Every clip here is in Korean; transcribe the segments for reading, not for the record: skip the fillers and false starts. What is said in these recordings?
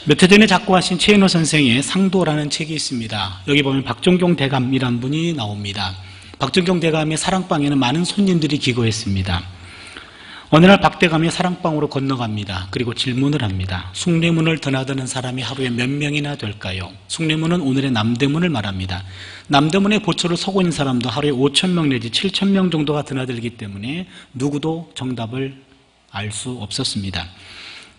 몇 해 전에 작고하신 최인호 선생의 상도라는 책이 있습니다. 여기 보면 박종경 대감이란 분이 나옵니다. 박종경 대감의 사랑방에는 많은 손님들이 기거했습니다. 어느 날 박 대감이 사랑방으로 건너갑니다. 그리고 질문을 합니다. 숭례문을 드나드는 사람이 하루에 몇 명이나 될까요? 숭례문은 오늘의 남대문을 말합니다. 남대문에 보초를 서고 있는 사람도 하루에 5,000명 내지 7,000명 정도가 드나들기 때문에 누구도 정답을 알 수 없었습니다.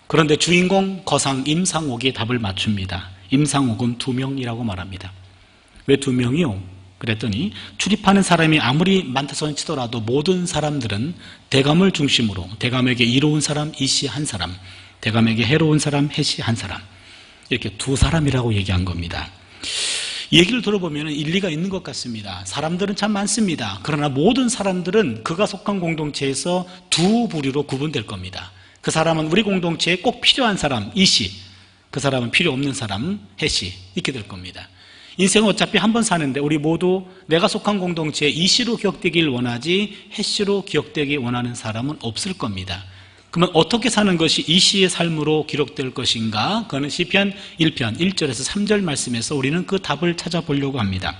그런데 주인공 거상 임상옥이 답을 맞춥니다. 임상옥은 2명이라고 말합니다. 왜 2명이요? 그랬더니 출입하는 사람이 아무리 많다 손 치더라도 모든 사람들은 대감을 중심으로 대감에게 이로운 사람 이씨 한 사람, 대감에게 해로운 사람 해씨 한 사람, 이렇게 2사람이라고 얘기한 겁니다. 이 얘기를 들어보면 일리가 있는 것 같습니다. 사람들은 참 많습니다. 그러나 모든 사람들은 그가 속한 공동체에서 2부류로 구분될 겁니다. 그 사람은 우리 공동체에 꼭 필요한 사람 이씨, 그 사람은 필요 없는 사람 해씨, 이렇게 될 겁니다. 인생은 어차피 한 번 사는데 우리 모두 내가 속한 공동체에 이씨로 기억되길 원하지 해씨로 기억되기 원하는 사람은 없을 겁니다. 그러면 어떻게 사는 것이 이씨의 삶으로 기록될 것인가? 그거는 시편 1편 1절에서 3절 말씀에서 우리는 그 답을 찾아보려고 합니다.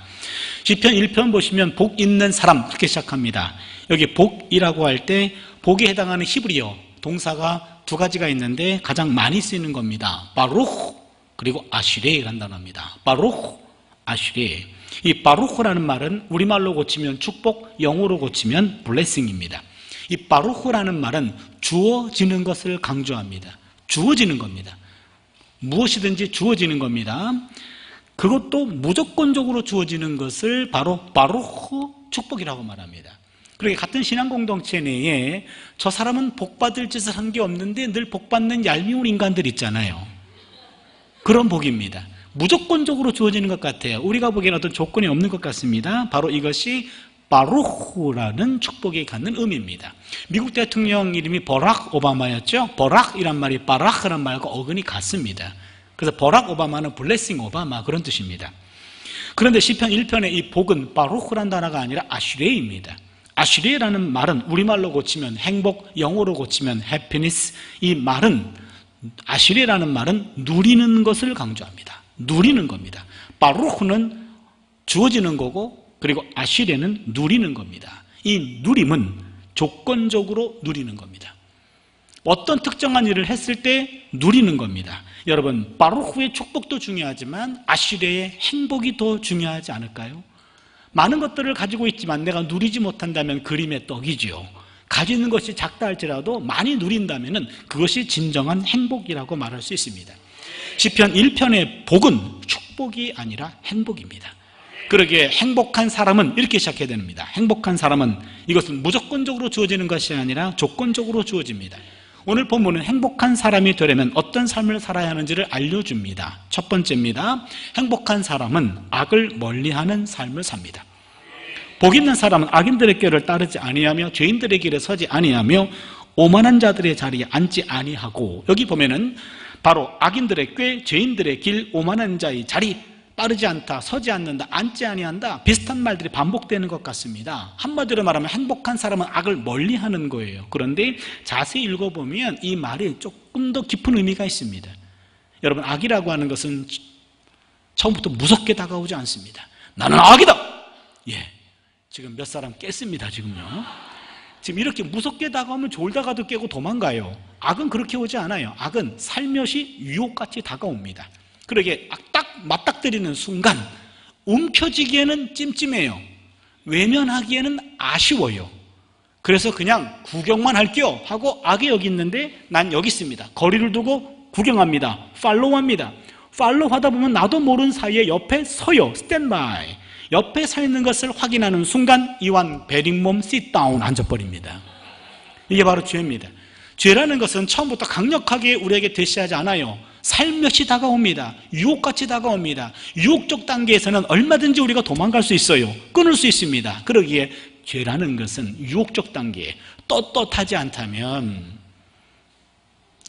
시편 1편 보시면 복 있는 사람 이렇게 시작합니다. 여기 복이라고 할 때 복에 해당하는 히브리어 동사가 2가지가 있는데 가장 많이 쓰이는 겁니다. 바루흐 그리고 아시레라는 단어입니다. 바루흐, 아시레. 이 바루흐라는 말은 우리말로 고치면 축복, 영어로 고치면 블레싱입니다. 이 바루흐라는 말은 주어지는 것을 강조합니다. 주어지는 겁니다. 무엇이든지 주어지는 겁니다. 그것도 무조건적으로 주어지는 것을 바로 바루흐 축복이라고 말합니다. 그렇게 같은 신앙 공동체 내에 저 사람은 복받을 짓을 한 게 없는데 늘 복받는 얄미운 인간들 있잖아요. 그런 복입니다. 무조건적으로 주어지는 것 같아요. 우리가 보기에는 어떤 조건이 없는 것 같습니다. 바로 이것이 바루흐라는 축복이 갖는 의미입니다. 미국 대통령 이름이 버락 오바마였죠. 버락이란 말이 바라크란 말과 어근이 같습니다. 그래서 버락 오바마는 블레싱 오바마 그런 뜻입니다. 그런데 시편 1편의 이 복은 바루흐란 단어가 아니라 아슈레입니다. 아슈레라는 말은 우리말로 고치면 행복, 영어로 고치면 해피니스, 이 말은 아슈레라는 말은 누리는 것을 강조합니다. 누리는 겁니다. 바루흐는 주어지는 거고 그리고 아슈레는 누리는 겁니다. 이 누림은 조건적으로 누리는 겁니다. 어떤 특정한 일을 했을 때 누리는 겁니다. 여러분, 바루흐의 축복도 중요하지만 아슈레의 행복이 더 중요하지 않을까요? 많은 것들을 가지고 있지만 내가 누리지 못한다면 그림의 떡이지요. 가지는 것이 작다 할지라도 많이 누린다면 그것이 진정한 행복이라고 말할 수 있습니다. 시편 1편의 복은 축복이 아니라 행복입니다. 그러기에 행복한 사람은 이렇게 시작해야 됩니다. 행복한 사람은 이것은 무조건적으로 주어지는 것이 아니라 조건적으로 주어집니다. 오늘 본문은 행복한 사람이 되려면 어떤 삶을 살아야 하는지를 알려줍니다. 첫 번째입니다. 행복한 사람은 악을 멀리하는 삶을 삽니다. 복 있는 사람은 악인들의 꾀를 따르지 아니하며 죄인들의 길에 서지 아니하며 오만한 자들의 자리에 앉지 아니하고, 여기 보면은 바로 악인들의 꾀, 죄인들의 길, 오만한 자의 자리, 따르지 않다, 서지 않는다, 앉지 아니한다, 비슷한 말들이 반복되는 것 같습니다. 한마디로 말하면 행복한 사람은 악을 멀리하는 거예요. 그런데 자세히 읽어보면 이 말이 조금 더 깊은 의미가 있습니다. 여러분, 악이라고 하는 것은 처음부터 무섭게 다가오지 않습니다. 나는 악이다! 예, 지금 몇 사람 깼습니다. 지금요. 지금 이렇게 무섭게 다가오면 졸다가도 깨고 도망가요. 악은 그렇게 오지 않아요. 악은 살며시 유혹같이 다가옵니다. 그러게 딱 맞닥뜨리는 순간 움켜쥐기에는 찜찜해요. 외면하기에는 아쉬워요. 그래서 그냥 구경만 할게요 하고 악에 여기 있는데 난 여기 있습니다. 거리를 두고 구경합니다. 팔로우합니다. 팔로우하다 보면 나도 모르는 사이에 옆에 서요. 스탠바이. 옆에 서 있는 것을 확인하는 순간 이완 베링몸 sit-down 앉아버립니다. 이게 바로 죄입니다. 죄라는 것은 처음부터 강력하게 우리에게 대시하지 않아요. 살며시 다가옵니다. 유혹같이 다가옵니다. 유혹적 단계에서는 얼마든지 우리가 도망갈 수 있어요. 끊을 수 있습니다. 그러기에 죄라는 것은 유혹적 단계에 떳떳하지 않다면,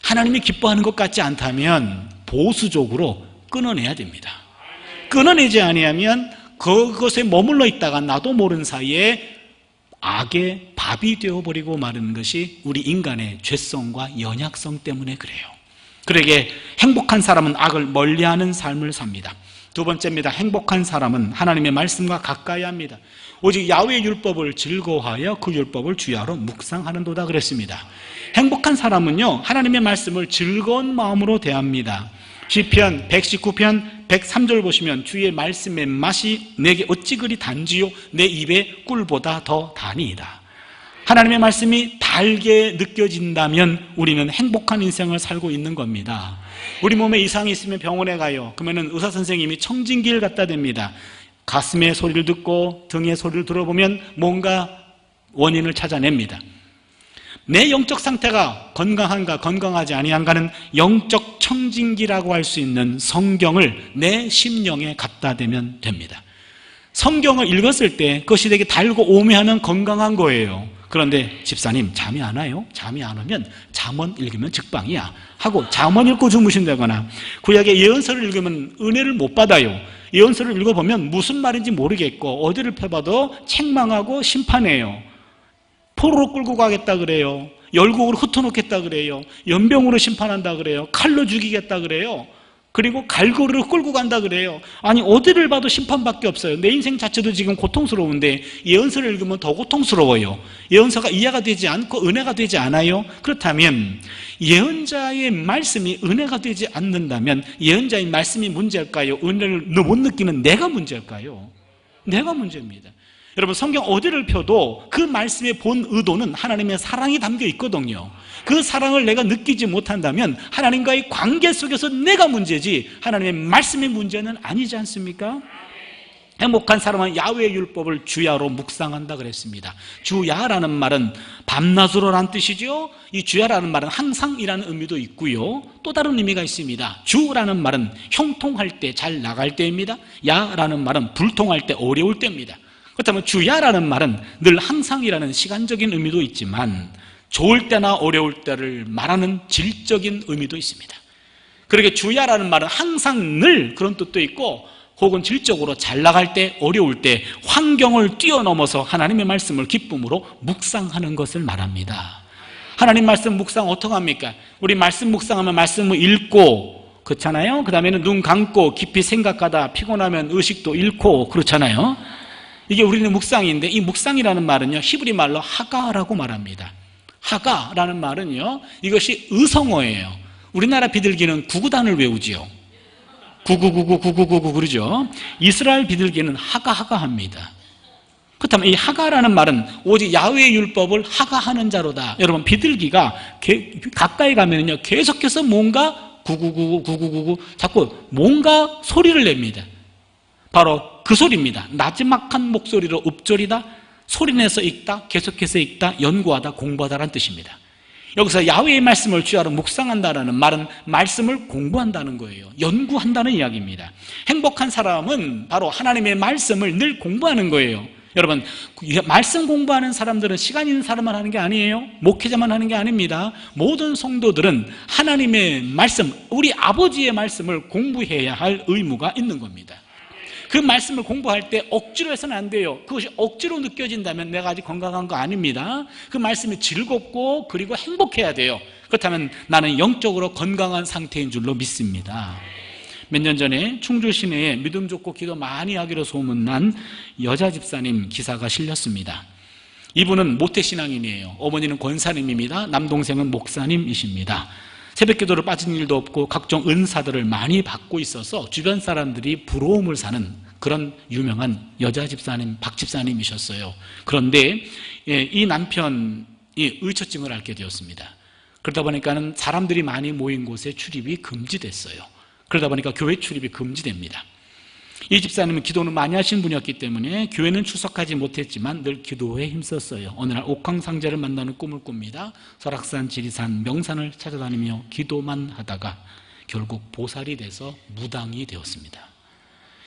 하나님이 기뻐하는 것 같지 않다면 보수적으로 끊어내야 됩니다. 끊어내지 아니하면 그것에 머물러 있다가 나도 모르는 사이에 악의 밥이 되어버리고 마는 것이 우리 인간의 죄성과 연약성 때문에 그래요. 그러게 행복한 사람은 악을 멀리하는 삶을 삽니다. 두 번째입니다. 행복한 사람은 하나님의 말씀과 가까이 합니다. 오직 야훼의 율법을 즐거워하여 그 율법을 주야로 묵상하는도다 그랬습니다. 행복한 사람은요, 하나님의 말씀을 즐거운 마음으로 대합니다. 시편 119편 103절 보시면 주의 말씀의 맛이 내게 어찌 그리 단지요 내 입에 꿀보다 더 다니이다. 하나님의 말씀이 달게 느껴진다면 우리는 행복한 인생을 살고 있는 겁니다. 우리 몸에 이상이 있으면 병원에 가요. 그러면 의사 선생님이 청진기를 갖다 댑니다. 가슴의 소리를 듣고 등의 소리를 들어보면 뭔가 원인을 찾아냅니다. 내 영적 상태가 건강한가 건강하지 아니한가는 영적 청진기라고 할 수 있는 성경을 내 심령에 갖다 대면 됩니다. 성경을 읽었을 때 그것이 되게 달고 오묘하면 건강한 거예요. 그런데 집사님 잠이 안 와요? 잠이 안 오면 잠언 읽으면 직방이야 하고 잠언 읽고 주무신다거나, 구약의 예언서를 읽으면 은혜를 못 받아요. 예언서를 읽어보면 무슨 말인지 모르겠고 어디를 펴봐도 책망하고 심판해요. 포로로 끌고 가겠다 그래요. 열국으로 흩어놓겠다 그래요. 연병으로 심판한다 그래요. 칼로 죽이겠다 그래요. 그리고 갈고리로 끌고 간다 그래요. 아니 어디를 봐도 심판밖에 없어요. 내 인생 자체도 지금 고통스러운데 예언서를 읽으면 더 고통스러워요. 예언서가 이해가 되지 않고 은혜가 되지 않아요. 그렇다면 예언자의 말씀이 은혜가 되지 않는다면 예언자의 말씀이 문제일까요? 은혜를 못 느끼는 내가 문제일까요? 내가 문제입니다. 여러분 성경 어디를 펴도 그 말씀의 본 의도는 하나님의 사랑이 담겨 있거든요. 그 사랑을 내가 느끼지 못한다면 하나님과의 관계 속에서 내가 문제지 하나님의 말씀의 문제는 아니지 않습니까? 행복한 사람은 야훼의 율법을 주야로 묵상한다 그랬습니다. 주야라는 말은 밤낮으로라는 뜻이죠. 이 주야라는 말은 항상이라는 의미도 있고요, 또 다른 의미가 있습니다. 주라는 말은 형통할 때 잘 나갈 때입니다. 야라는 말은 불통할 때 어려울 때입니다. 그렇다면 주야라는 말은 늘 항상이라는 시간적인 의미도 있지만 좋을 때나 어려울 때를 말하는 질적인 의미도 있습니다. 그러게 주야라는 말은 항상 늘 그런 뜻도 있고, 혹은 질적으로 잘 나갈 때 어려울 때 환경을 뛰어넘어서 하나님의 말씀을 기쁨으로 묵상하는 것을 말합니다. 하나님 말씀 묵상 어떻게 합니까? 우리 말씀 묵상하면 말씀을 읽고 그렇잖아요. 그 다음에는 눈 감고 깊이 생각하다 피곤하면 의식도 잃고 그렇잖아요. 이게 우리는 묵상인데, 이 묵상이라는 말은요 히브리 말로 하가라고 말합니다. 하가라는 말은요 이것이 의성어예요. 우리나라 비둘기는 구구단을 외우지요. 구구구구구구구구 그러죠. 이스라엘 비둘기는 하가하가 합니다. 그렇다면 이 하가라는 말은 오직 야훼의 율법을 하가하는 자로다. 여러분 비둘기가 가까이 가면요 계속해서 뭔가 구구구구구구구 자꾸 뭔가 소리를 냅니다. 바로 그 소리입니다. 나지막한 목소리로 읊조리다, 소리내서 읽다, 계속해서 읽다, 연구하다, 공부하다라는 뜻입니다. 여기서 야훼의 말씀을 주야로 묵상한다는 말은 말씀을 공부한다는 거예요. 연구한다는 이야기입니다. 행복한 사람은 바로 하나님의 말씀을 늘 공부하는 거예요. 여러분 말씀 공부하는 사람들은 시간 있는 사람만 하는 게 아니에요. 목회자만 하는 게 아닙니다. 모든 성도들은 하나님의 말씀, 우리 아버지의 말씀을 공부해야 할 의무가 있는 겁니다. 그 말씀을 공부할 때 억지로 해서는 안 돼요. 그것이 억지로 느껴진다면 내가 아직 건강한 거 아닙니다. 그 말씀이 즐겁고 그리고 행복해야 돼요. 그렇다면 나는 영적으로 건강한 상태인 줄로 믿습니다. 몇 년 전에 충주 시내에 믿음 좋고 기도 많이 하기로 소문난 여자 집사님 기사가 실렸습니다. 이분은 모태신앙인이에요. 어머니는 권사님입니다. 남동생은 목사님이십니다. 새벽기도를 빠진 일도 없고 각종 은사들을 많이 받고 있어서 주변 사람들이 부러움을 사는 그런 유명한 여자 집사님, 박 집사님이셨어요. 그런데 이 남편이 의처증을 앓게 되었습니다. 그러다 보니까는 사람들이 많이 모인 곳에 출입이 금지됐어요. 그러다 보니까 교회 출입이 금지됩니다. 이 집사님은 기도는 많이 하신 분이었기 때문에 교회는 출석하지 못했지만 늘 기도에 힘썼어요. 어느 날 옥황상제를 만나는 꿈을 꿉니다. 설악산, 지리산, 명산을 찾아다니며 기도만 하다가 결국 보살이 돼서 무당이 되었습니다.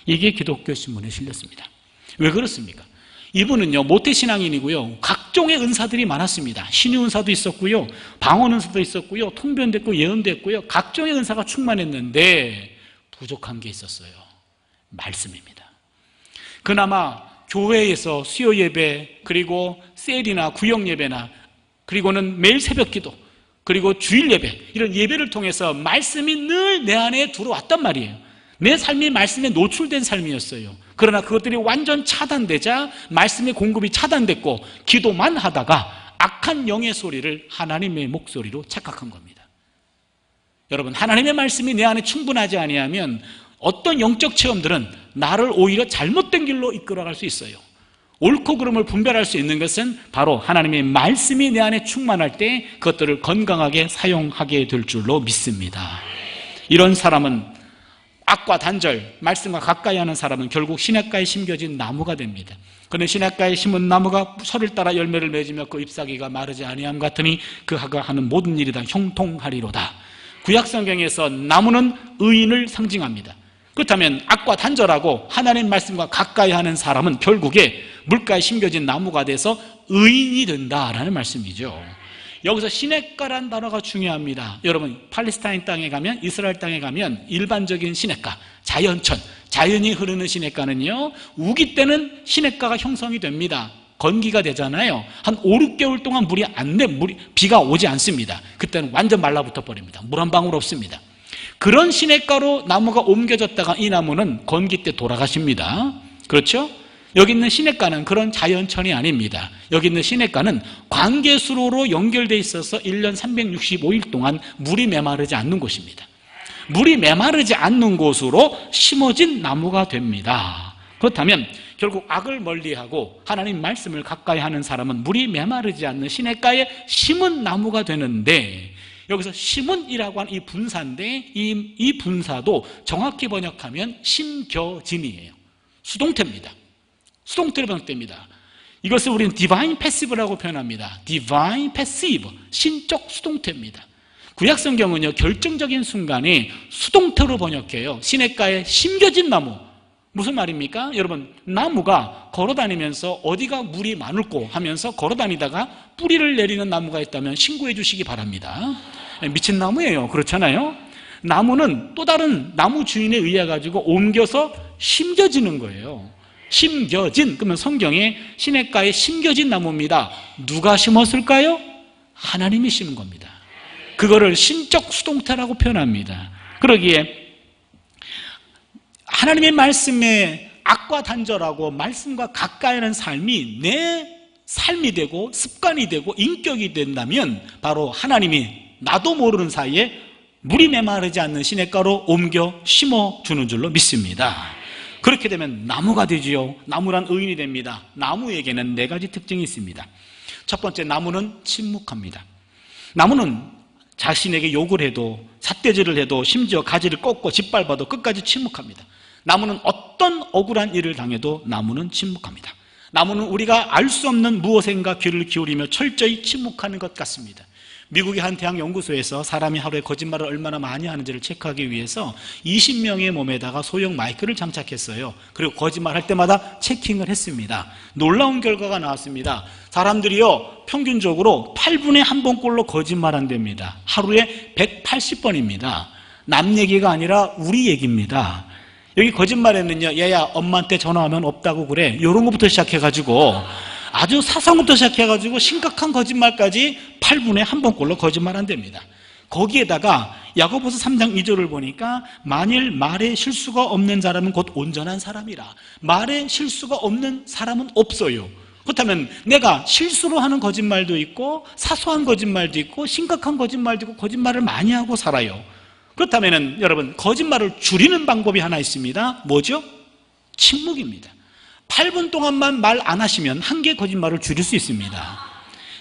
이게 기독교 신문에 실렸습니다. 왜 그렇습니까? 이분은요 모태신앙인이고요 각종의 은사들이 많았습니다. 신유 은사도 있었고요, 방언 은사도 있었고요, 통변도 했고 예언도 했고요, 각종의 은사가 충만했는데 부족한 게 있었어요. 말씀입니다. 그나마 교회에서 수요 예배, 그리고 셀이나 구역 예배나, 그리고는 매일 새벽 기도, 그리고 주일 예배, 이런 예배를 통해서 말씀이 늘 내 안에 들어왔단 말이에요. 내 삶이 말씀에 노출된 삶이었어요. 그러나 그것들이 완전 차단되자 말씀의 공급이 차단됐고 기도만 하다가 악한 영의 소리를 하나님의 목소리로 착각한 겁니다. 여러분, 하나님의 말씀이 내 안에 충분하지 아니하면 어떤 영적 체험들은 나를 오히려 잘못된 길로 이끌어갈 수 있어요. 옳고 그름을 분별할 수 있는 것은 바로 하나님의 말씀이 내 안에 충만할 때 그것들을 건강하게 사용하게 될 줄로 믿습니다. 이런 사람은 악과 단절, 말씀과 가까이 하는 사람은 결국 시냇가에 심겨진 나무가 됩니다. 그는 시냇가에 심은 나무가 설을 따라 열매를 맺으며 그 잎사귀가 마르지 아니함 같으니 그가 하는 모든 일이 다 형통하리로다. 구약성경에서 나무는 의인을 상징합니다. 그렇다면 악과 단절하고 하나님 말씀과 가까이 하는 사람은 결국에 물가에 심겨진 나무가 돼서 의인이 된다라는 말씀이죠. 여기서 시냇가란 단어가 중요합니다. 여러분, 팔레스타인 땅에 가면, 이스라엘 땅에 가면 일반적인 시냇가, 자연천, 자연이 흐르는 시냇가는요, 우기 때는 시냇가가 형성이 됩니다. 건기가 되잖아요. 한 5, 6개월 동안 비가 오지 않습니다. 그때는 완전 말라붙어 버립니다. 물 한 방울 없습니다. 그런 시냇가로 나무가 옮겨졌다가 이 나무는 건기 때 돌아가십니다. 그렇죠? 여기 있는 시냇가는 그런 자연천이 아닙니다. 여기 있는 시냇가는 관계수로로 연결되어 있어서 1년 365일 동안 물이 메마르지 않는 곳입니다. 물이 메마르지 않는 곳으로 심어진 나무가 됩니다. 그렇다면 결국 악을 멀리하고 하나님 말씀을 가까이 하는 사람은 물이 메마르지 않는 시냇가에 심은 나무가 되는데, 여기서 심은이라고 하는 이 분사인데 이 분사도 정확히 번역하면 심겨진이에요. 수동태입니다. 수동태로 번역됩니다. 이것을 우리는 디바인 패시브라고 표현합니다. 디바인 패시브, 신적 수동태입니다. 구약성경은요, 결정적인 순간에 수동태로 번역해요. 시냇가에 심겨진 나무. 무슨 말입니까? 여러분, 나무가 걸어다니면서 어디가 물이 많을꼬 하면서 걸어다니다가 뿌리를 내리는 나무가 있다면 신고해 주시기 바랍니다. 미친 나무예요. 그렇잖아요? 나무는 또 다른 나무 주인에 의해 가지고 옮겨서 심겨지는 거예요. 심겨진, 그러면 성경에 시냇가에 심겨진 나무입니다. 누가 심었을까요? 하나님이 심은 겁니다. 그거를 신적 수동태라고 표현합니다. 그러기에 하나님의 말씀에 악과 단절하고 말씀과 가까이 하는 삶이 내 삶이 되고 습관이 되고 인격이 된다면 바로 하나님이 나도 모르는 사이에 물이 메마르지 않는 시냇가로 옮겨 심어주는 줄로 믿습니다. 그렇게 되면 나무가 되지요. 나무란 의인이 됩니다. 나무에게는 4가지 특징이 있습니다. 첫 번째, 나무는 침묵합니다. 나무는 자신에게 욕을 해도, 삿대질을 해도, 심지어 가지를 꺾고 짓밟아도 끝까지 침묵합니다. 나무는 어떤 억울한 일을 당해도 나무는 침묵합니다. 나무는 우리가 알 수 없는 무엇인가 귀를 기울이며 철저히 침묵하는 것 같습니다. 미국의 한 대학 연구소에서 사람이 하루에 거짓말을 얼마나 많이 하는지를 체크하기 위해서 20명의 몸에다가 소형 마이크를 장착했어요. 그리고 거짓말할 때마다 체킹을 했습니다. 놀라운 결과가 나왔습니다. 사람들이요, 평균적으로 8분에 1번꼴로 거짓말한답니다. 하루에 180번입니다. 남 얘기가 아니라 우리 얘기입니다. 여기 거짓말에는요, 얘야 엄마한테 전화하면 없다고 그래, 이런 것부터 시작해가지고 아주 사소한부터 시작해가지고 심각한 거짓말까지 8분에 1번꼴로 거짓말한답니다. 거기에다가 야고보서 3장 2절을 보니까 만일 말에 실수가 없는 사람은 곧 온전한 사람이라. 말에 실수가 없는 사람은 없어요. 그렇다면 내가 실수로 하는 거짓말도 있고 사소한 거짓말도 있고 심각한 거짓말도 있고 거짓말을 많이 하고 살아요. 그렇다면 여러분, 거짓말을 줄이는 방법이 하나 있습니다. 뭐죠? 침묵입니다. 8분 동안만 말 안 하시면 한 개 거짓말을 줄일 수 있습니다.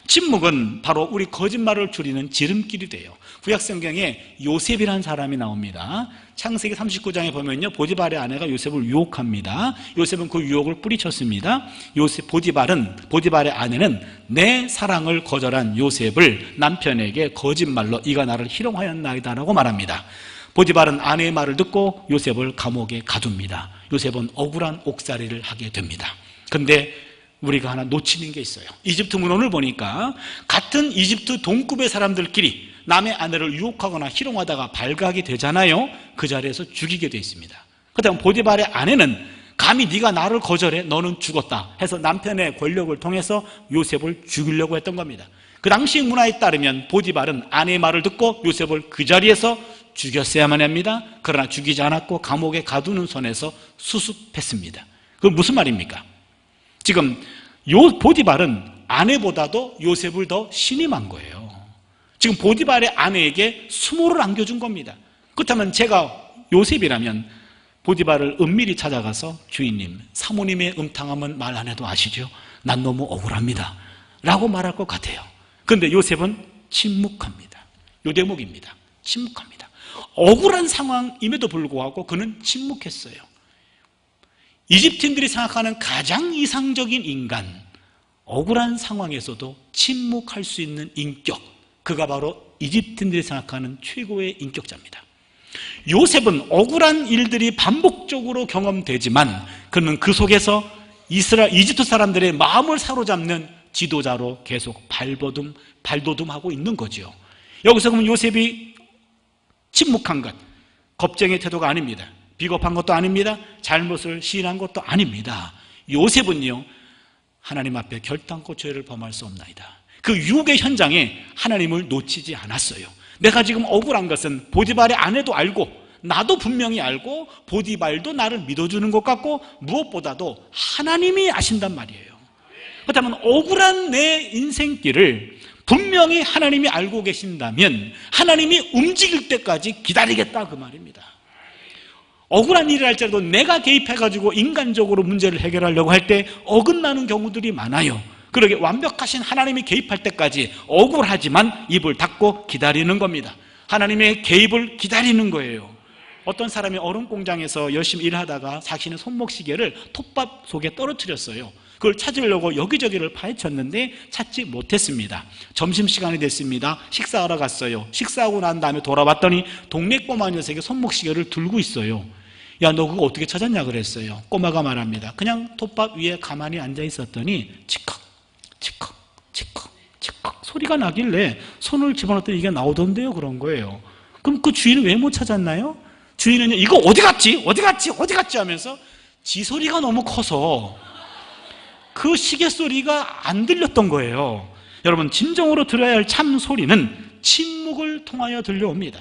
침묵은 바로 우리 거짓말을 줄이는 지름길이 돼요. 구약성경에 요셉이라는 사람이 나옵니다. 창세기 39장에 보면요, 보디발의 아내가 요셉을 유혹합니다. 요셉은 그 유혹을 뿌리쳤습니다. 보디발의 아내는 내 사랑을 거절한 요셉을 남편에게 거짓말로 이가 나를 희롱하였나이다라고 말합니다. 보디발은 아내의 말을 듣고 요셉을 감옥에 가둡니다. 요셉은 억울한 옥살이를 하게 됩니다. 근데 우리가 하나 놓치는 게 있어요. 이집트 문헌을 보니까 같은 이집트 동급의 사람들끼리 남의 아내를 유혹하거나 희롱하다가 발각이 되잖아요. 그 자리에서 죽이게 돼 있습니다. 그다음 보디발의 아내는 감히 네가 나를 거절해, 너는 죽었다 해서 남편의 권력을 통해서 요셉을 죽이려고 했던 겁니다. 그 당시 문화에 따르면 보디발은 아내의 말을 듣고 요셉을 그 자리에서 죽였어야만 합니다. 그러나 죽이지 않았고 감옥에 가두는 선에서 수습했습니다. 그건 무슨 말입니까? 지금 보디발은 아내보다도 요셉을 더 신임한 거예요. 지금 보디발의 아내에게 수모를 안겨준 겁니다. 그렇다면 제가 요셉이라면 보디발을 은밀히 찾아가서 주인님, 사모님의 음탕함은 말 안 해도 아시죠? 난 너무 억울합니다 라고 말할 것 같아요. 그런데 요셉은 침묵합니다. 요 대목입니다. 침묵합니다. 억울한 상황임에도 불구하고 그는 침묵했어요. 이집트인들이 생각하는 가장 이상적인 인간, 억울한 상황에서도 침묵할 수 있는 인격, 그가 바로 이집트인들이 생각하는 최고의 인격자입니다. 요셉은 억울한 일들이 반복적으로 경험되지만 그는 그 속에서 이집트 사람들의 마음을 사로잡는 지도자로 계속 발돋움하고 있는 거죠. 여기서 그러면 요셉이 침묵한 것, 겁쟁이의 태도가 아닙니다. 비겁한 것도 아닙니다. 잘못을 시인한 것도 아닙니다. 요셉은요, 하나님 앞에 결단코 죄를 범할 수 없나이다. 그 유혹의 현장에 하나님을 놓치지 않았어요. 내가 지금 억울한 것은 보디발의 아내도 알고 나도 분명히 알고 보디발도 나를 믿어주는 것 같고 무엇보다도 하나님이 아신단 말이에요. 그렇다면 억울한 내 인생길을 분명히 하나님이 알고 계신다면 하나님이 움직일 때까지 기다리겠다 그 말입니다. 억울한 일을 할지라도 내가 개입해가지고 인간적으로 문제를 해결하려고 할 때 어긋나는 경우들이 많아요. 그러게 완벽하신 하나님이 개입할 때까지 억울하지만 입을 닫고 기다리는 겁니다. 하나님의 개입을 기다리는 거예요. 어떤 사람이 얼음 공장에서 열심히 일하다가 자신의 손목시계를 톱밥 속에 떨어뜨렸어요. 그걸 찾으려고 여기저기를 파헤쳤는데 찾지 못했습니다. 점심시간이 됐습니다. 식사하러 갔어요. 식사하고 난 다음에 돌아봤더니 동네 꼬마 녀석이 손목시계를 들고 있어요. 야, 너 그거 어떻게 찾았냐 그랬어요. 꼬마가 말합니다. 그냥 톱밥 위에 가만히 앉아 있었더니 치컥 치컥 치컥 치컥 소리가 나길래 손을 집어넣었더니 이게 나오던데요. 그런 거예요. 그럼 그 주인은 왜 못 찾았나요? 주인은요, 이거 어디 갔지? 어디 갔지? 어디 갔지? 하면서 지 소리가 너무 커서 그 시계 소리가 안 들렸던 거예요. 여러분, 진정으로 들어야 할 참 소리는 침묵을 통하여 들려옵니다.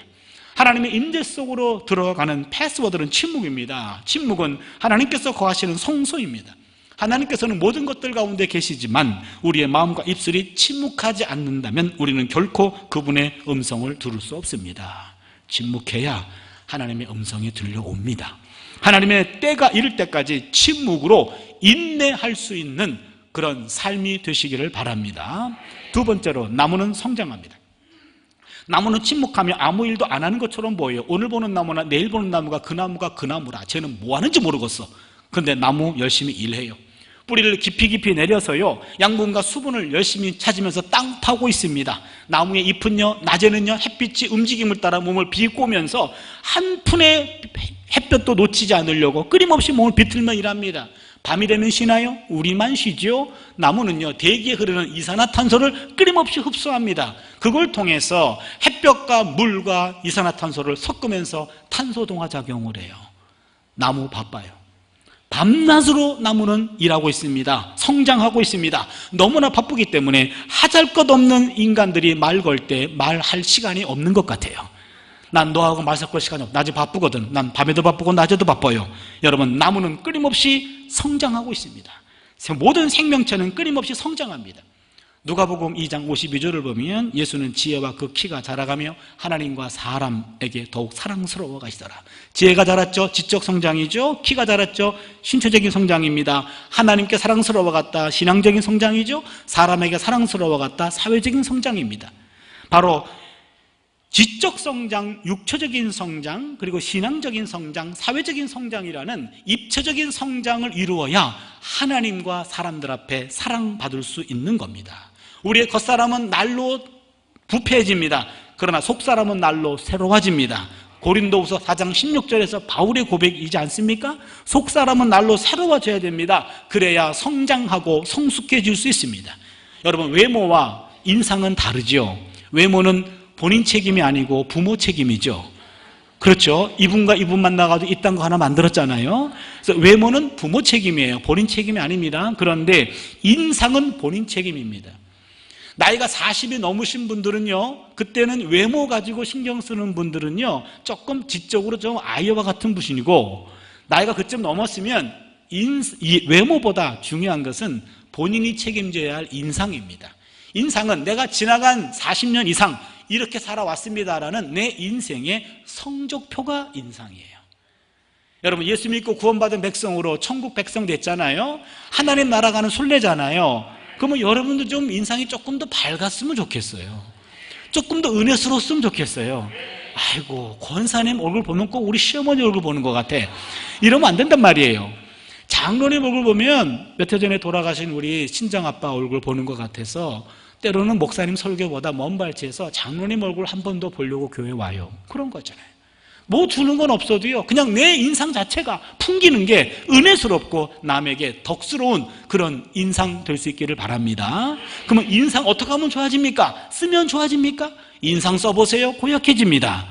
하나님의 임재 속으로 들어가는 패스워드는 침묵입니다. 침묵은 하나님께서 거하시는 성소입니다. 하나님께서는 모든 것들 가운데 계시지만 우리의 마음과 입술이 침묵하지 않는다면 우리는 결코 그분의 음성을 들을 수 없습니다. 침묵해야 하나님의 음성이 들려옵니다. 하나님의 때가 이를 때까지 침묵으로 인내할 수 있는 그런 삶이 되시기를 바랍니다. 두 번째로, 나무는 성장합니다. 나무는 침묵하며 아무 일도 안 하는 것처럼 보여요. 오늘 보는 나무나 내일 보는 나무가 그 나무라. 쟤는 뭐 하는지 모르겠어. 근데 나무 열심히 일해요. 뿌리를 깊이 내려서요, 양분과 수분을 열심히 찾으면서 땅 파고 있습니다. 나무의 잎은요, 낮에는요, 햇빛이 움직임을 따라 몸을 비꼬면서 한 푼의 햇볕도 놓치지 않으려고 끊임없이 몸을 비틀며 일합니다. 밤이 되면 쉬나요? 우리만 쉬죠. 나무는요, 대기에 흐르는 이산화탄소를 끊임없이 흡수합니다. 그걸 통해서 햇볕과 물과 이산화탄소를 섞으면서 탄소동화 작용을 해요. 나무 바빠요. 밤낮으로 나무는 일하고 있습니다. 성장하고 있습니다. 너무나 바쁘기 때문에 하잘것없는 인간들이 말 걸 때 말할 시간이 없는 것 같아요. 난 너하고 말 섞을 시간이 없어. 낮에 바쁘거든. 난 밤에도 바쁘고 낮에도 바빠요. 여러분, 나무는 끊임없이 성장하고 있습니다. 모든 생명체는 끊임없이 성장합니다. 누가복음 2장 52절을 보면 예수는 지혜와 그 키가 자라가며 하나님과 사람에게 더욱 사랑스러워 가시더라. 지혜가 자랐죠. 지적 성장이죠. 키가 자랐죠. 신체적인 성장입니다. 하나님께 사랑스러워 갔다. 신앙적인 성장이죠. 사람에게 사랑스러워 갔다. 사회적인 성장입니다. 바로 지적 성장, 육체적인 성장, 그리고 신앙적인 성장, 사회적인 성장이라는 입체적인 성장을 이루어야 하나님과 사람들 앞에 사랑받을 수 있는 겁니다. 우리의 겉사람은 날로 부패해집니다. 그러나 속사람은 날로 새로워집니다. 고린도후서 4장 16절에서 바울의 고백이지 않습니까? 속사람은 날로 새로워져야 됩니다. 그래야 성장하고 성숙해질 수 있습니다. 여러분, 외모와 인상은 다르죠. 외모는 본인 책임이 아니고 부모 책임이죠. 그렇죠. 이분과 이분 만나가지고 이딴 거 하나 만들었잖아요. 그래서 외모는 부모 책임이에요. 본인 책임이 아닙니다. 그런데 인상은 본인 책임입니다. 나이가 40이 넘으신 분들은요, 그때는 외모 가지고 신경 쓰는 분들은요, 조금 지적으로 좀 아이와 같은 분이고, 나이가 그쯤 넘었으면 이 외모보다 중요한 것은 본인이 책임져야 할 인상입니다. 인상은 내가 지나간 40년 이상 이렇게 살아왔습니다라는 내 인생의 성적표가 인상이에요. 여러분, 예수 믿고 구원받은 백성으로 천국 백성 됐잖아요. 하나님 나라 가는 순례잖아요. 그러면 여러분도 좀 인상이 조금 더 밝았으면 좋겠어요. 조금 더 은혜스러웠으면 좋겠어요. 아이고, 권사님 얼굴 보면 꼭 우리 시어머니 얼굴 보는 것 같아. 이러면 안 된단 말이에요. 장로님 얼굴 보면 몇 해 전에 돌아가신 우리 친정아빠 얼굴 보는 것 같아서 때로는 목사님 설교보다 먼 발치에서 장로님 얼굴 한 번 더 보려고 교회 와요. 그런 거잖아요. 뭐 주는 건 없어도요, 그냥 내 인상 자체가 풍기는 게 은혜스럽고 남에게 덕스러운 그런 인상 될 수 있기를 바랍니다. 그러면 인상 어떻게 하면 좋아집니까? 쓰면 좋아집니까? 인상 써보세요. 고약해집니다.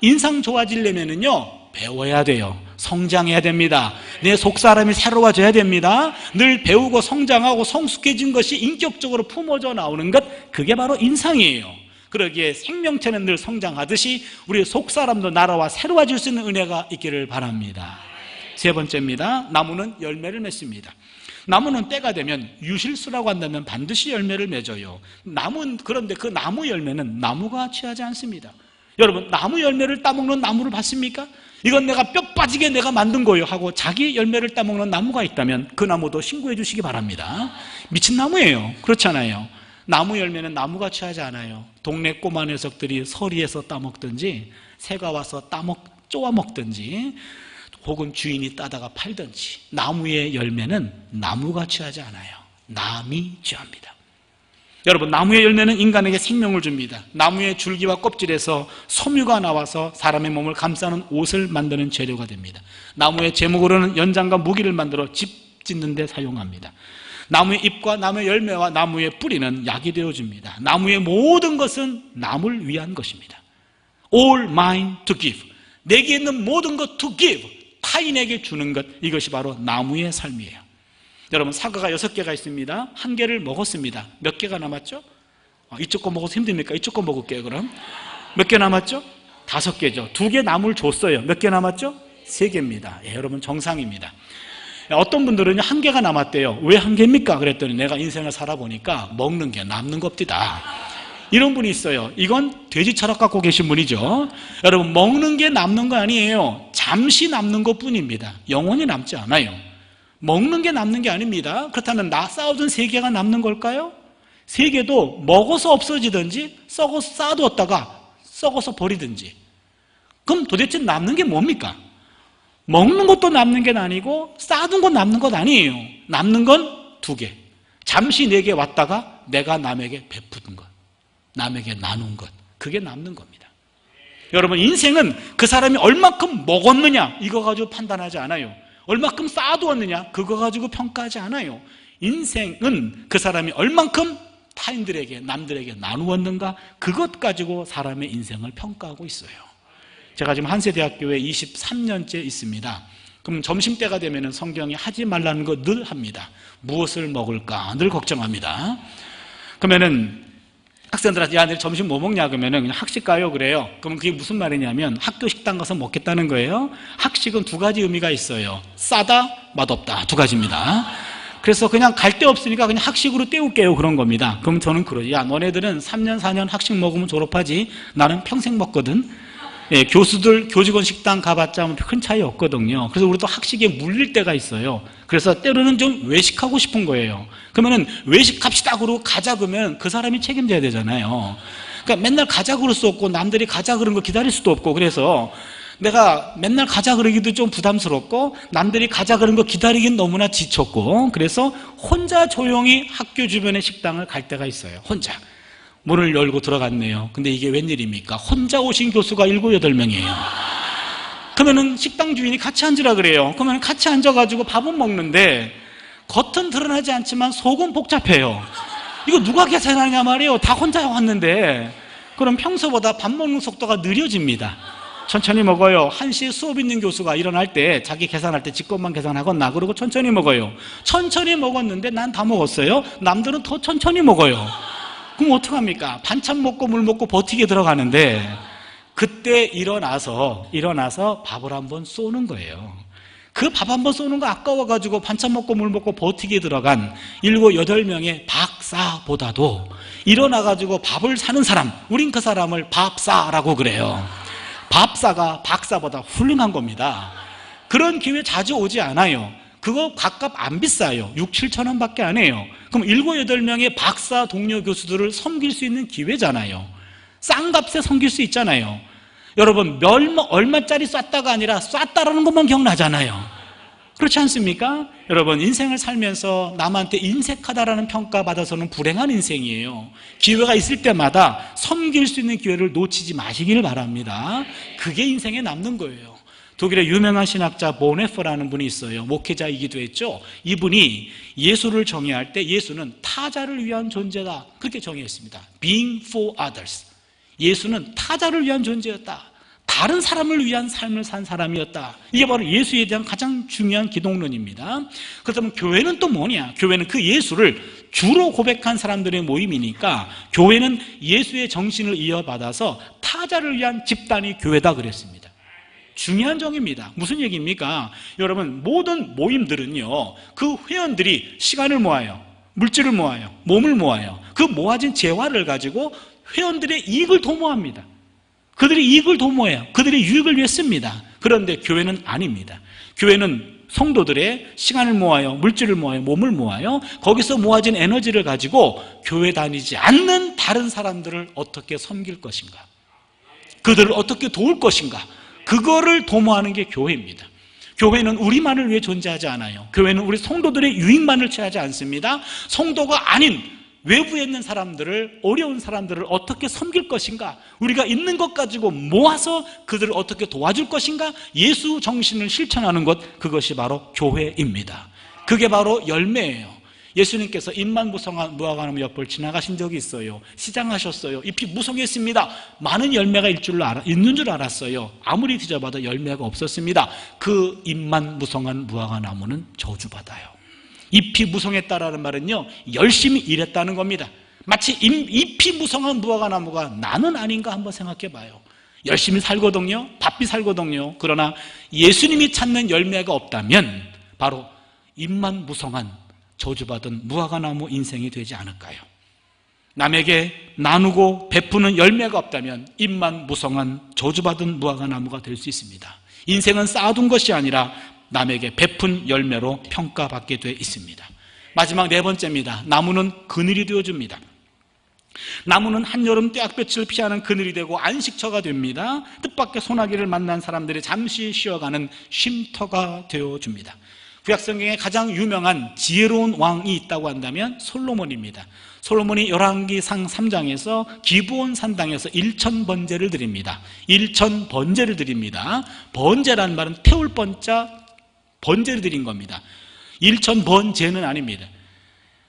인상 좋아지려면은요, 배워야 돼요. 성장해야 됩니다. 내 속사람이 새로워져야 됩니다. 늘 배우고 성장하고 성숙해진 것이 인격적으로 품어져 나오는 것, 그게 바로 인상이에요. 그러기에 생명체는 늘 성장하듯이 우리 속사람도 날아와 새로워질 수 있는 은혜가 있기를 바랍니다. 세 번째입니다. 나무는 열매를 맺습니다. 나무는 때가 되면 유실수라고 한다면 반드시 열매를 맺어요. 그런데 그 나무 열매는 나무가 취하지 않습니다. 여러분, 나무 열매를 따먹는 나무를 봤습니까? 이건 내가 뼈 빠지게 내가 만든 거예요 하고 자기 열매를 따먹는 나무가 있다면 그 나무도 신고해 주시기 바랍니다. 미친 나무예요. 그렇잖아요. 나무 열매는 나무가 취하지 않아요. 동네 꼬마 녀석들이 서리에서 따먹든지 새가 와서 쪼아 먹든지 혹은 주인이 따다가 팔든지, 나무의 열매는 나무가 취하지 않아요. 남이 취합니다. 여러분, 나무의 열매는 인간에게 생명을 줍니다. 나무의 줄기와 껍질에서 섬유가 나와서 사람의 몸을 감싸는 옷을 만드는 재료가 됩니다. 나무의 제목으로는 연장과 무기를 만들어 집 짓는 데 사용합니다. 나무의 잎과 나무의 열매와 나무의 뿌리는 약이 되어줍니다. 나무의 모든 것은 남을 위한 것입니다. All mine to give. 내게 있는 모든 것 to give. 타인에게 주는 것, 이것이 바로 나무의 삶이에요. 여러분, 사과가 6개가 있습니다. 1개를 먹었습니다. 몇 개가 남았죠? 이쪽 거 먹어서 힘듭니까? 이쪽 거 먹을게요. 그럼 몇 개 남았죠? 5개죠. 2개 나무를 줬어요. 몇 개 남았죠? 3개입니다. 예, 여러분, 정상입니다. 어떤 분들은 1개가 남았대요. 왜 1개입니까? 그랬더니 내가 인생을 살아보니까 먹는 게 남는 겁니다. 이런 분이 있어요. 이건 돼지 철학 갖고 계신 분이죠. 여러분, 먹는 게 남는 거 아니에요. 잠시 남는 것 뿐입니다. 영원히 남지 않아요. 먹는 게 남는 게 아닙니다. 그렇다면 쌓아둔 3개가 남는 걸까요? 3개도 먹어서 없어지든지 썩어서 쌓아두었다가 썩어서 버리든지. 그럼 도대체 남는 게 뭡니까? 먹는 것도 남는 게 아니고 쌓아둔 건 남는 것 아니에요. 남는 건 2개. 잠시 내게 왔다가 내가 남에게 베푸는 것, 남에게 나눈 것, 그게 남는 겁니다. 여러분, 인생은 그 사람이 얼마큼 먹었느냐 이거 가지고 판단하지 않아요. 얼마큼 쌓아두었느냐 그거 가지고 평가하지 않아요. 인생은 그 사람이 얼만큼 타인들에게, 남들에게 나누었는가, 그것 가지고 사람의 인생을 평가하고 있어요. 제가 지금 한세대학교에 23년째 있습니다. 그럼 점심때가 되면 성경이 하지 말라는 거 늘 합니다. 무엇을 먹을까 늘 걱정합니다. 그러면은 학생들한테, 야, 내일 점심 뭐 먹냐? 그러면은 그냥 학식 가요 그래요. 그럼 그게 무슨 말이냐면 학교 식당 가서 먹겠다는 거예요. 학식은 2가지 의미가 있어요. 싸다, 맛없다, 2가지입니다. 그래서 그냥 갈 데 없으니까 그냥 학식으로 때울게요, 그런 겁니다. 그럼 저는 그러지. 야, 너네들은 3년 4년 학식 먹으면 졸업하지, 나는 평생 먹거든. 예, 교수들 교직원 식당 가봤자 큰 차이 없거든요. 그래서 우리도 학식에 물릴 때가 있어요. 그래서 때로는 좀 외식하고 싶은 거예요. 그러면은 외식합시다 그러고 가자 그러면 그 사람이 책임져야 되잖아요. 그러니까 맨날 가자 그럴 수 없고 남들이 가자 그런 거 기다릴 수도 없고, 그래서 내가 맨날 가자 그러기도 좀 부담스럽고 남들이 가자 그런 거 기다리긴 너무나 지쳤고, 그래서 혼자 조용히 학교 주변의 식당을 갈 때가 있어요. 혼자 문을 열고 들어갔네요. 근데 이게 웬일입니까? 혼자 오신 교수가 7, 8명이에요. 그러면은 식당 주인이 같이 앉으라 그래요. 그러면 같이 앉아가지고 밥은 먹는데 겉은 드러나지 않지만 속은 복잡해요. 이거 누가 계산하냐 말이에요. 다 혼자 왔는데. 그럼 평소보다 밥 먹는 속도가 느려집니다. 천천히 먹어요. 1시에 수업 있는 교수가 일어날 때 자기 계산할 때 지 것만 계산하거나 그러고 천천히 먹어요. 천천히 먹었는데 난 다 먹었어요. 남들은 더 천천히 먹어요. 그럼 어떡합니까? 반찬 먹고 물 먹고 버티게 들어가는데 그때 일어나서 밥을 한번 쏘는 거예요. 그 밥 한번 쏘는 거 아까워가지고 반찬 먹고 물 먹고 버티게 들어간 7, 8명의 박사보다도 일어나가지고 밥을 사는 사람, 우린 그 사람을 밥사라고 그래요. 밥사가 박사보다 훌륭한 겁니다. 그런 기회 자주 오지 않아요. 그거 값 안 비싸요. 6, 7천 원밖에 안 해요. 그럼 7, 8명의 박사 동료 교수들을 섬길 수 있는 기회잖아요. 싼 값에 섬길 수 있잖아요. 여러분, 얼마짜리 쐈다가 아니라 쐈다라는 것만 기억나잖아요. 그렇지 않습니까? 여러분, 인생을 살면서 남한테 인색하다라는 평가받아서는 불행한 인생이에요. 기회가 있을 때마다 섬길 수 있는 기회를 놓치지 마시기를 바랍니다. 그게 인생에 남는 거예요. 독일의 유명한 신학자 보네퍼라는 분이 있어요. 목회자이기도 했죠. 이분이 예수를 정의할 때 예수는 타자를 위한 존재다, 그렇게 정의했습니다. Being for others. 예수는 타자를 위한 존재였다. 다른 사람을 위한 삶을 산 사람이었다. 이게 바로 예수에 대한 가장 중요한 기독론입니다. 그렇다면 교회는 또 뭐냐? 교회는 그 예수를 주로 고백한 사람들의 모임이니까 교회는 예수의 정신을 이어받아서 타자를 위한 집단이 교회다 그랬습니다. 중요한 정의입니다. 무슨 얘기입니까? 여러분, 모든 모임들은요, 그 회원들이 시간을 모아요, 물질을 모아요, 몸을 모아요. 그 모아진 재화를 가지고 회원들의 이익을 도모합니다. 그들의 이익을 도모해요. 그들의 유익을 위해 씁니다. 그런데 교회는 아닙니다. 교회는 성도들의 시간을 모아요, 물질을 모아요, 몸을 모아요. 거기서 모아진 에너지를 가지고 교회 다니지 않는 다른 사람들을 어떻게 섬길 것인가, 그들을 어떻게 도울 것인가, 그거를 도모하는 게 교회입니다. 교회는 우리만을 위해 존재하지 않아요. 교회는 우리 성도들의 유익만을 취하지 않습니다. 성도가 아닌 외부에 있는 사람들을, 어려운 사람들을 어떻게 섬길 것인가, 우리가 있는 것 가지고 모아서 그들을 어떻게 도와줄 것인가, 예수 정신을 실천하는 것, 그것이 바로 교회입니다. 그게 바로 열매예요. 예수님께서 잎만 무성한 무화과나무 옆을 지나가신 적이 있어요. 시장하셨어요. 잎이 무성했습니다. 많은 열매가 있는 줄 알았어요. 아무리 뒤져봐도 열매가 없었습니다. 그 잎만 무성한 무화과나무는 저주받아요. 잎이 무성했다라는 말은요, 열심히 일했다는 겁니다. 마치 잎이 무성한 무화과나무가 나는 아닌가 한번 생각해 봐요. 열심히 살거든요, 바삐 살거든요. 그러나 예수님이 찾는 열매가 없다면 바로 잎만 무성한 저주받은 무화과나무 인생이 되지 않을까요? 남에게 나누고 베푸는 열매가 없다면 잎만 무성한 저주받은 무화과나무가 될 수 있습니다. 인생은 쌓아둔 것이 아니라 남에게 베푼 열매로 평가받게 돼 있습니다. 마지막 4번째입니다. 나무는 그늘이 되어줍니다. 나무는 한여름 떼약볕을 피하는 그늘이 되고 안식처가 됩니다. 뜻밖의 소나기를 만난 사람들이 잠시 쉬어가는 쉼터가 되어줍니다. 구약성경에 가장 유명한 지혜로운 왕이 있다고 한다면 솔로몬입니다. 솔로몬이 열왕기상 3장에서 기브온 산당에서 1000번제를 드립니다. 1000번제를 드립니다. 번제라는 말은 태울 번자, 번제를 드린 겁니다. 1000번제는 아닙니다.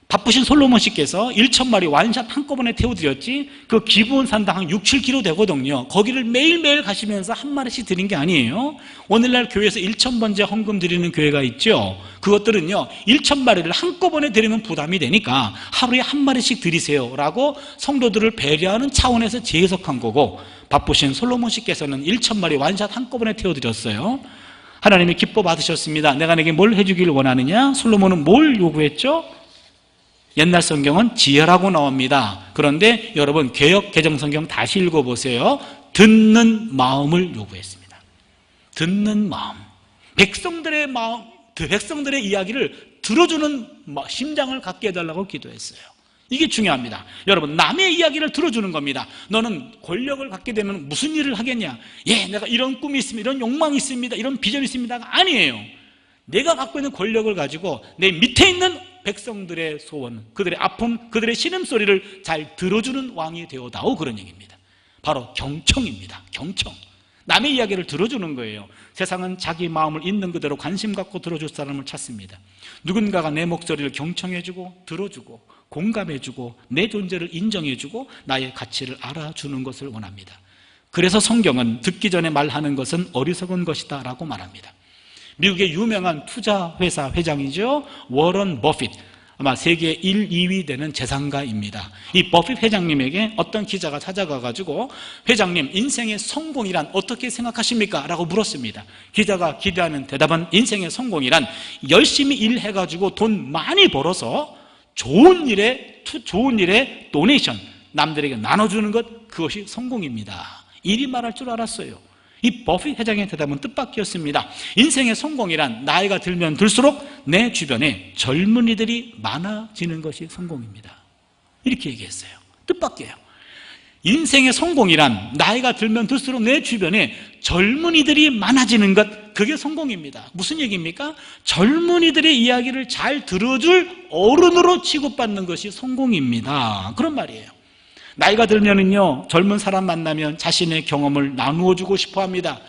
바쁘신 솔로몬 씨께서 1000마리 완샷 한꺼번에 태워드렸지, 그 기브온 산당 한 6, 7km 되거든요. 거기를 매일매일 가시면서 한 마리씩 드린 게 아니에요. 오늘날 교회에서 1000번제 헌금 드리는 교회가 있죠. 그것들은요, 1000마리를 한꺼번에 드리면 부담이 되니까 하루에 한 마리씩 드리세요 라고 성도들을 배려하는 차원에서 재해석한 거고, 바쁘신 솔로몬 씨께서는 1000마리 완샷 한꺼번에 태워드렸어요. 하나님이 기뻐 받으셨습니다. 내가 내게 뭘 해주기를 원하느냐? 솔로몬은 뭘 요구했죠? 옛날 성경은 지혜라고 나옵니다. 그런데 여러분, 개역 개정성경 다시 읽어보세요. 듣는 마음을 요구했습니다. 듣는 마음. 백성들의 마음, 백성들의 이야기를 들어주는 심장을 갖게 해달라고 기도했어요. 이게 중요합니다. 여러분, 남의 이야기를 들어주는 겁니다. 너는 권력을 갖게 되면 무슨 일을 하겠냐? 예, 내가 이런 꿈이 있습니다, 이런 욕망이 있습니다, 이런 비전이 있습니다가 아니에요. 내가 갖고 있는 권력을 가지고 내 밑에 있는 백성들의 소원, 그들의 아픔, 그들의 신음소리를 잘 들어주는 왕이 되어다오, 그런 얘기입니다. 바로 경청입니다. 경청. 남의 이야기를 들어주는 거예요. 세상은 자기 마음을 있는 그대로 관심 갖고 들어줄 사람을 찾습니다. 누군가가 내 목소리를 경청해주고 들어주고 공감해주고 내 존재를 인정해주고 나의 가치를 알아주는 것을 원합니다. 그래서 성경은 듣기 전에 말하는 것은 어리석은 것이다 라고 말합니다. 미국의 유명한 투자회사 회장이죠, 워런 버핏. 아마 세계 1, 2위 되는 재산가입니다. 이 버핏 회장님에게 어떤 기자가 찾아가가지고 회장님, 인생의 성공이란 어떻게 생각하십니까? 라고 물었습니다. 기자가 기대하는 대답은 인생의 성공이란 열심히 일해가지고 돈 많이 벌어서 좋은 일에 도네이션, 남들에게 나눠주는 것, 그것이 성공입니다. 이리 말할 줄 알았어요. 이 버핏 회장의 대답은 뜻밖이었습니다. 인생의 성공이란 나이가 들면 들수록 내 주변에 젊은이들이 많아지는 것이 성공입니다. 이렇게 얘기했어요. 뜻밖이에요. 인생의 성공이란 나이가 들면 들수록 내 주변에 젊은이들이 많아지는 것, 그게 성공입니다. 무슨 얘기입니까? 젊은이들의 이야기를 잘 들어줄 어른으로 취급받는 것이 성공입니다. 그런 말이에요. 나이가 들면은요, 젊은 사람 만나면 자신의 경험을 나누어 주고 싶어 합니다.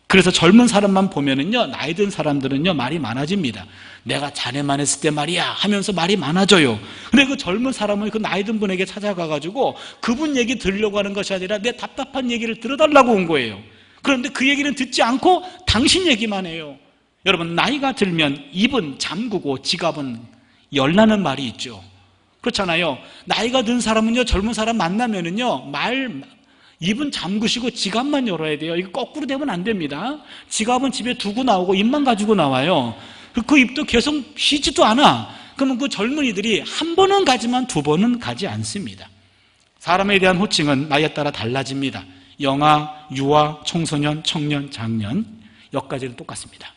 그래서 젊은 사람만 보면은요, 나이 든 사람들은요, 말이 많아집니다. 내가 자네만 했을 때 말이야 하면서 말이 많아져요. 근데 그 젊은 사람은 그 나이 든 분에게 찾아가가지고 그분 얘기 들으려고 하는 것이 아니라 내 답답한 얘기를 들어달라고 온 거예요. 그런데 그 얘기는 듣지 않고 당신 얘기만 해요. 여러분, 나이가 들면 입은 잠그고 지갑은 열라는 말이 있죠. 그렇잖아요. 나이가 든 사람은요, 젊은 사람 만나면은요, 입은 잠그시고 지갑만 열어야 돼요. 이거 거꾸로 되면 안 됩니다. 지갑은 집에 두고 나오고 입만 가지고 나와요. 그 입도 계속 쉬지도 않아. 그러면 그 젊은이들이 한 번은 가지만 두 번은 가지 않습니다. 사람에 대한 호칭은 나이에 따라 달라집니다. 영아, 유아, 청소년, 청년, 장년, 여기까지는 똑같습니다.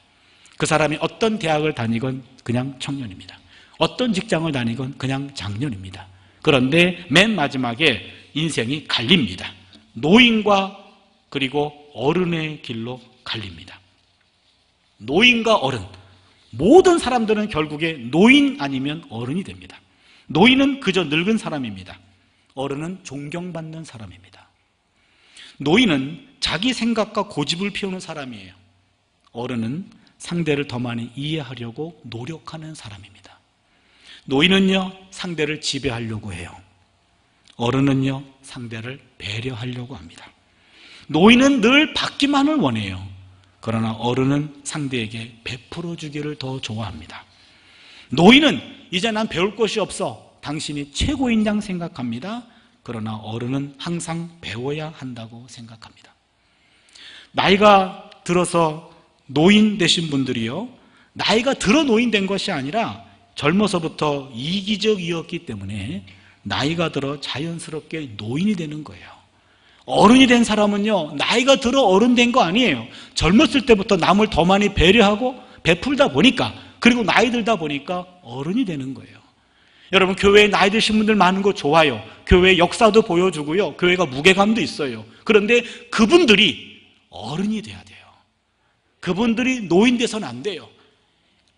그 사람이 어떤 대학을 다니건 그냥 청년입니다. 어떤 직장을 다니건 그냥 장년입니다. 그런데 맨 마지막에 인생이 갈립니다. 노인과 그리고 어른의 길로 갈립니다. 노인과 어른, 모든 사람들은 결국에 노인 아니면 어른이 됩니다. 노인은 그저 늙은 사람입니다. 어른은 존경받는 사람입니다. 노인은 자기 생각과 고집을 피우는 사람이에요. 어른은 상대를 더 많이 이해하려고 노력하는 사람입니다. 노인은요, 상대를 지배하려고 해요. 어른은요, 상대를 배려하려고 합니다. 노인은 늘 받기만을 원해요. 그러나 어른은 상대에게 베풀어 주기를 더 좋아합니다. 노인은 이제 난 배울 것이 없어, 당신이 최고인 양 생각합니다. 그러나 어른은 항상 배워야 한다고 생각합니다. 나이가 들어서 노인 되신 분들이요, 나이가 들어 노인 된 것이 아니라 젊어서부터 이기적이었기 때문에 나이가 들어 자연스럽게 노인이 되는 거예요. 어른이 된 사람은요, 나이가 들어 어른 된 거 아니에요. 젊었을 때부터 남을 더 많이 배려하고 베풀다 보니까, 그리고 나이 들다 보니까 어른이 되는 거예요. 여러분, 교회에 나이 드신 분들 많은 거 좋아요. 교회 역사도 보여주고요, 교회가 무게감도 있어요. 그런데 그분들이 어른이 돼야 돼요. 그분들이 노인 돼서는 안 돼요.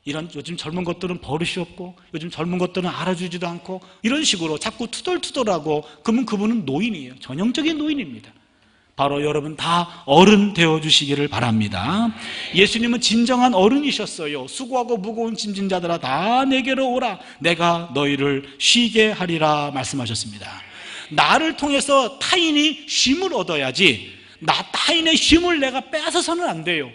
이런 요즘 젊은 것들은 버릇이 없고, 요즘 젊은 것들은 알아주지도 않고, 이런 식으로 자꾸 투덜투덜하고, 그러면 그분은 노인이에요. 전형적인 노인입니다. 바로 여러분 다 어른 되어주시기를 바랍니다. 예수님은 진정한 어른이셨어요. 수고하고 무거운 짐진 자들아 다 내게로 오라, 내가 너희를 쉬게 하리라 말씀하셨습니다. 나를 통해서 타인이 쉼을 얻어야지, 타인의 쉼을 내가 빼앗아서는 안 돼요.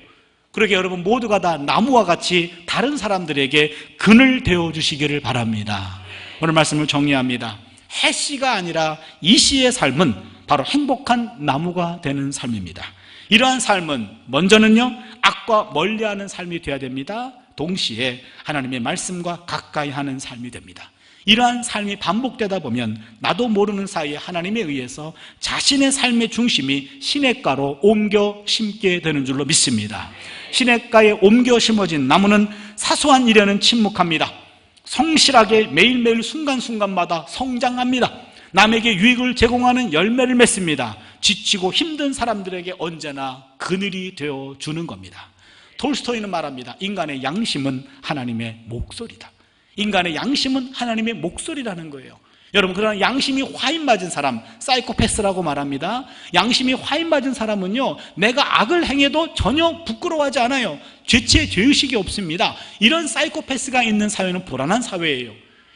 그러게 여러분 모두가 다 나무와 같이 다른 사람들에게 그늘 되어주시기를 바랍니다. 오늘 말씀을 정리합니다. 해씨가 아니라 이씨의 삶은 바로 행복한 나무가 되는 삶입니다. 이러한 삶은 먼저는요, 악과 멀리하는 삶이 되어야 됩니다. 동시에 하나님의 말씀과 가까이 하는 삶이 됩니다. 이러한 삶이 반복되다 보면 나도 모르는 사이에 하나님에 의해서 자신의 삶의 중심이 시냇가로 옮겨 심게 되는 줄로 믿습니다. 시냇가에 옮겨 심어진 나무는 사소한 일에는 침묵합니다. 성실하게 매일매일 순간순간마다 성장합니다. 남에게 유익을 제공하는 열매를 맺습니다. 지치고 힘든 사람들에게 언제나 그늘이 되어주는 겁니다. 톨스토이는 말합니다. 인간의 양심은 하나님의 목소리다. 인간의 양심은 하나님의 목소리라는 거예요. 여러분, 그러나 양심이 화인 맞은 사람, 사이코패스라고 말합니다. 양심이 화인 맞은 사람은요, 내가 악을 행해도 전혀 부끄러워하지 않아요. 죄의식이 없습니다. 이런 사이코패스가 있는 사회는 불안한 사회예요.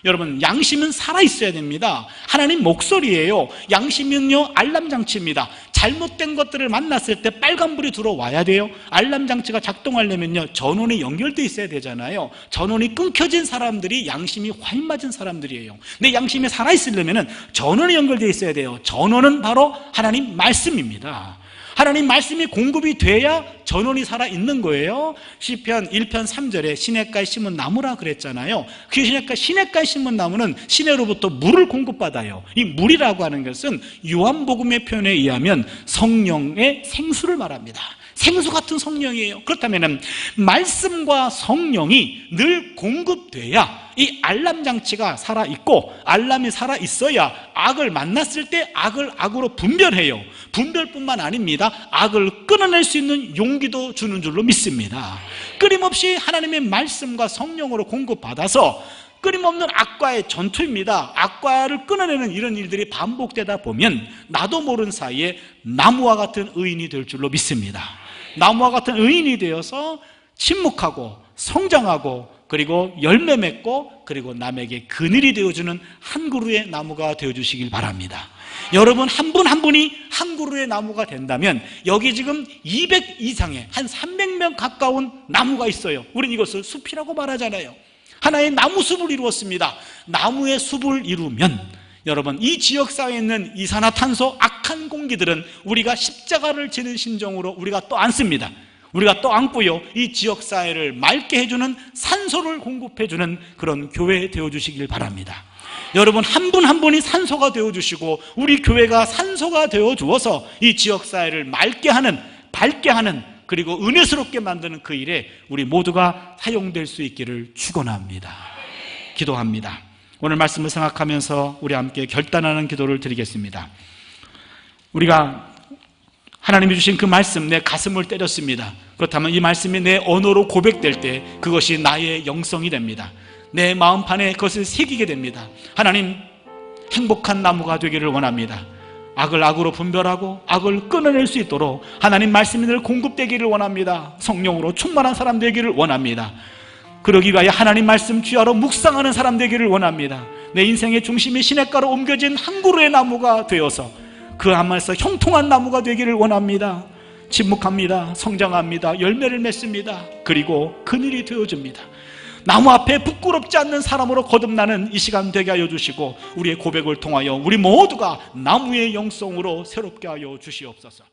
여러분, 양심은 살아있어야 됩니다. 하나님 목소리예요. 양심은요, 알람장치입니다. 잘못된 것들을 만났을 때 빨간불이 들어와야 돼요. 알람장치가 작동하려면요, 전원이 연결되어 있어야 되잖아요. 전원이 끊겨진 사람들이 양심이 화인 맞은 사람들이에요. 근데 양심이 살아있으려면 전원이 연결되어 있어야 돼요. 전원은 바로 하나님 말씀입니다. 하나님 말씀이 공급이 돼야 전원이 살아있는 거예요. 시편 1편 3절에 시냇가에 심은 나무라 그랬잖아요. 그 시냇가에 심은 나무는 시내로부터 물을 공급받아요. 이 물이라고 하는 것은 요한복음의 표현에 의하면 성령의 생수를 말합니다. 생수 같은 성령이에요. 그렇다면 말씀과 성령이 늘 공급돼야 이 알람 장치가 살아있고, 알람이 살아있어야 악을 만났을 때 악을 악으로 분별해요. 분별뿐만 아닙니다, 악을 끊어낼 수 있는 용기도 주는 줄로 믿습니다. 끊임없이 하나님의 말씀과 성령으로 공급받아서 끊임없는 악과의 전투입니다. 악과를 끊어내는 이런 일들이 반복되다 보면 나도 모르는 사이에 나무와 같은 의인이 될 줄로 믿습니다. 나무와 같은 의인이 되어서 침묵하고 성장하고, 그리고 열매 맺고, 그리고 남에게 그늘이 되어주는 한 그루의 나무가 되어주시길 바랍니다. 여러분, 한 분 한 분이 한 그루의 나무가 된다면 여기 지금 200 이상의 한 300명 가까운 나무가 있어요. 우리는 이것을 숲이라고 말하잖아요. 하나의 나무숲을 이루었습니다. 나무의 숲을 이루면 여러분, 이 지역사회에 있는 이산화탄소, 악한 공기들은 우리가 십자가를 지는 심정으로 우리가 또 안습니다. 우리가 또 안고요, 이 지역사회를 맑게 해주는 산소를 공급해주는 그런 교회 되어주시길 바랍니다. 여러분, 한 분 한 분이 산소가 되어주시고 우리 교회가 산소가 되어주어서 이 지역사회를 맑게 하는, 밝게 하는, 그리고 은혜스럽게 만드는 그 일에 우리 모두가 사용될 수 있기를 축원합니다. 기도합니다. 오늘 말씀을 생각하면서 우리 함께 결단하는 기도를 드리겠습니다. 우리가 하나님이 주신 그 말씀, 내 가슴을 때렸습니다. 그렇다면 이 말씀이 내 언어로 고백될 때 그것이 나의 영성이 됩니다. 내 마음판에 그것을 새기게 됩니다. 하나님, 행복한 나무가 되기를 원합니다. 악을 악으로 분별하고 악을 끊어낼 수 있도록 하나님 말씀이 늘 공급되기를 원합니다. 성령으로 충만한 사람 되기를 원합니다. 그러기 위하여 하나님 말씀 주야로 묵상하는 사람 되기를 원합니다. 내 인생의 중심이 시냇가로 옮겨진 한 그루의 나무가 되어서 그 안에서 형통한 나무가 되기를 원합니다. 침묵합니다. 성장합니다. 열매를 맺습니다. 그리고 그늘이 되어줍니다. 나무 앞에 부끄럽지 않는 사람으로 거듭나는 이 시간 되게 하여 주시고, 우리의 고백을 통하여 우리 모두가 나무의 영성으로 새롭게 하여 주시옵소서.